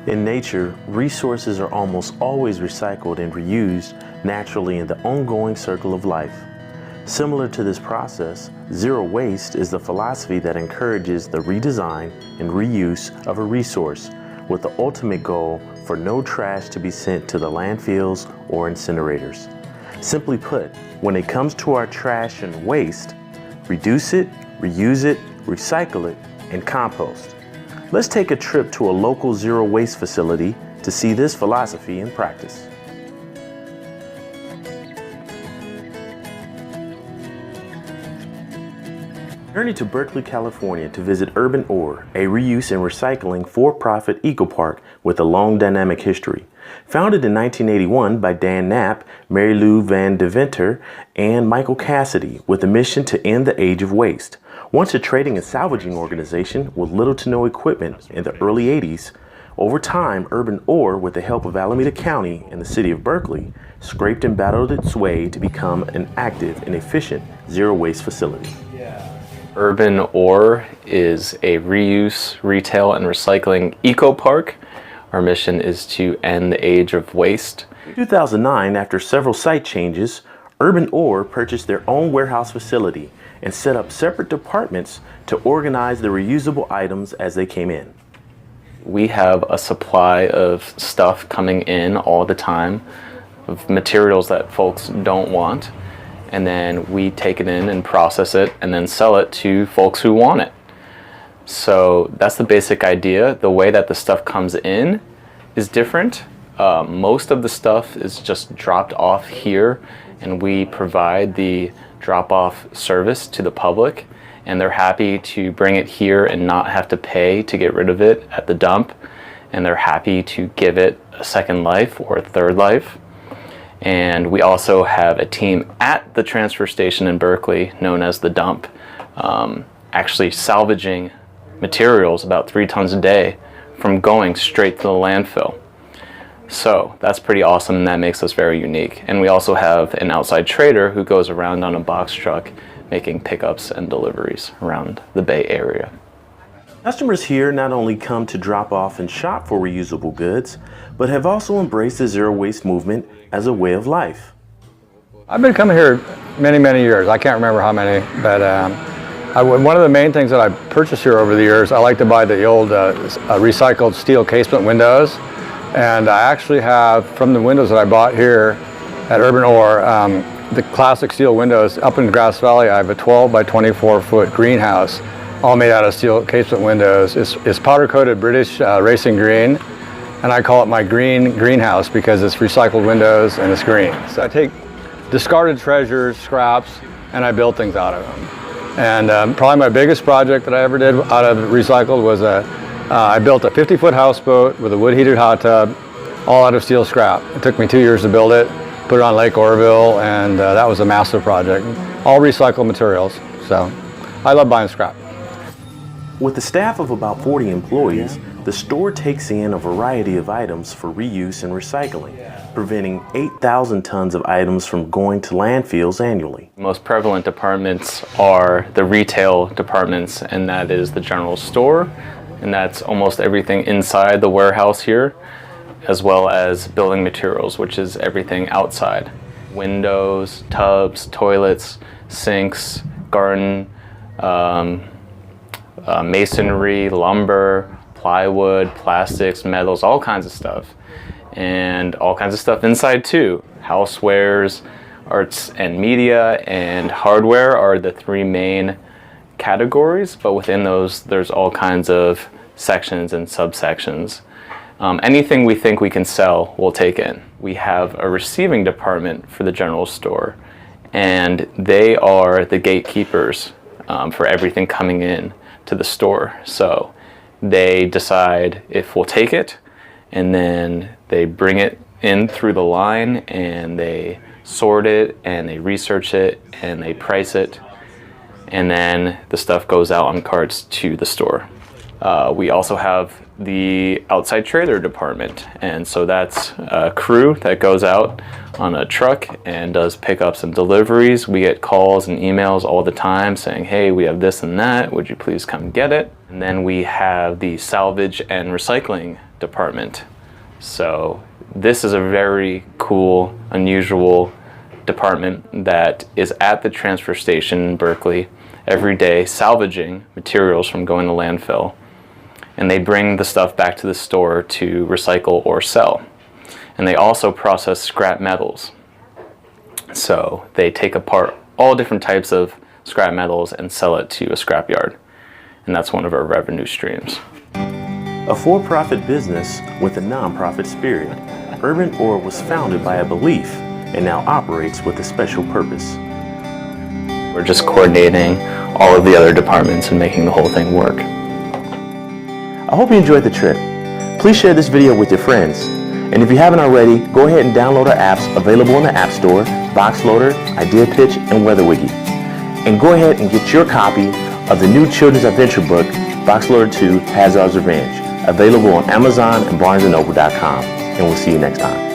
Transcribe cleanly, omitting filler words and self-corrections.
In nature, resources are almost always recycled and reused naturally in the ongoing circle of life. Similar to this process, zero waste is the philosophy that encourages the redesign and reuse of a resource, with the ultimate goal for no trash to be sent to the landfills or incinerators. Simply put, when it comes to our trash and waste, reduce it, reuse it, recycle it, and compost. Let's take a trip to a local zero waste facility to see this philosophy in practice. Journey to Berkeley, California to visit Urban Ore, a reuse and recycling for-profit eco-park with a long dynamic history. Founded in 1981 by Dan Knapp, Mary Lou Van Deventer, and Michael Cassidy with a mission to end the age of waste. Once a trading and salvaging organization with little to no equipment in the early 80s, over time, Urban Ore, with the help of Alameda County and the city of Berkeley, scraped and battled its way to become an active and efficient zero waste facility. Urban Ore is a reuse, retail, and recycling eco-park. Our mission is to end the age of waste. In 2009, after several site changes, Urban Ore purchased their own warehouse facility and set up separate departments to organize the reusable items as they came in. We have a supply of stuff coming in all the time, of materials that folks don't want. And then we take it in and process it and then sell it to folks who want it. So that's the basic idea. The way that the stuff comes in is different. Most of the stuff is just dropped off here, and we provide the drop-off service to the public, and they're happy to bring it here and not have to pay to get rid of it at the dump, and they're happy to give it a second life or a third life. And we also have a team at the transfer station in Berkeley known as the dump, actually salvaging materials about 3 tons a day from going straight to the landfill. So that's pretty awesome, and that makes us very unique. And we also have an outside trader who goes around on a box truck making pickups and deliveries around the Bay Area. Customers here not only come to drop off and shop for reusable goods, but have also embraced the zero waste movement as a way of life. I've been coming here many years. I can't remember how many, but one of the main things that I purchased here over the years, I like to buy the old recycled steel casement windows. And I actually have, from the windows that I bought here at Urban Ore, the classic steel windows. Up in Grass Valley, I have a 12 by 24 foot greenhouse, all made out of steel casement windows. It's powder coated British racing green, and I call it my greenhouse because it's recycled windows and it's green. So I take discarded treasures, scraps, and I build things out of them. And probably my biggest project that I ever did out of recycled was I built a 50-foot houseboat with a wood heated hot tub, all out of steel scrap. It took me 2 years to build it, put it on Lake Oroville, and that was a massive project. All recycled materials, so I love buying scrap. With a staff of about 40 employees, the store takes in a variety of items for reuse and recycling, preventing 8,000 tons of items from going to landfills annually. The most prevalent departments are the retail departments, and that is the general store, and that's almost everything inside the warehouse here, as well as building materials, which is everything outside. Windows, tubs, toilets, sinks, garden, masonry, lumber, plywood, plastics, metals, all kinds of stuff. And all kinds of stuff inside too. Housewares, arts and media, and hardware are the 3 main categories, but within those there's all kinds of sections and subsections. Anything we think we can sell, we'll take in. We have a receiving department for the general store, and they are the gatekeepers for everything coming in to the store. So they decide if we'll take it, and then they bring it in through the line, and they sort it, and they research it, and they price it, and then the stuff goes out on carts to the store. We also have the outside trailer department, and so that's a crew that goes out on a truck and does pickups and deliveries. We get calls and emails all the time saying, hey, we have this and that, would you please come get it? And then we have the salvage and recycling department. So this is a very cool, unusual department that is at the transfer station in Berkeley every day salvaging materials from going to landfill. And they bring the stuff back to the store to recycle or sell. And they also process scrap metals. So they take apart all different types of scrap metals and sell it to a scrapyard. And that's one of our revenue streams. A for-profit business with a non-profit spirit, Urban Ore was founded by a belief and now operates with a special purpose. We're just coordinating all of the other departments and making the whole thing work. I hope you enjoyed the trip. Please share this video with your friends. And if you haven't already, go ahead and download our apps available in the App Store, BoxLoader, Idea Pitch, and Weather Wiggy. And go ahead and get your copy of the new children's adventure book, BoxLoader 2, Hazard's Revenge, available on Amazon and BarnesandNoble.com. And we'll see you next time.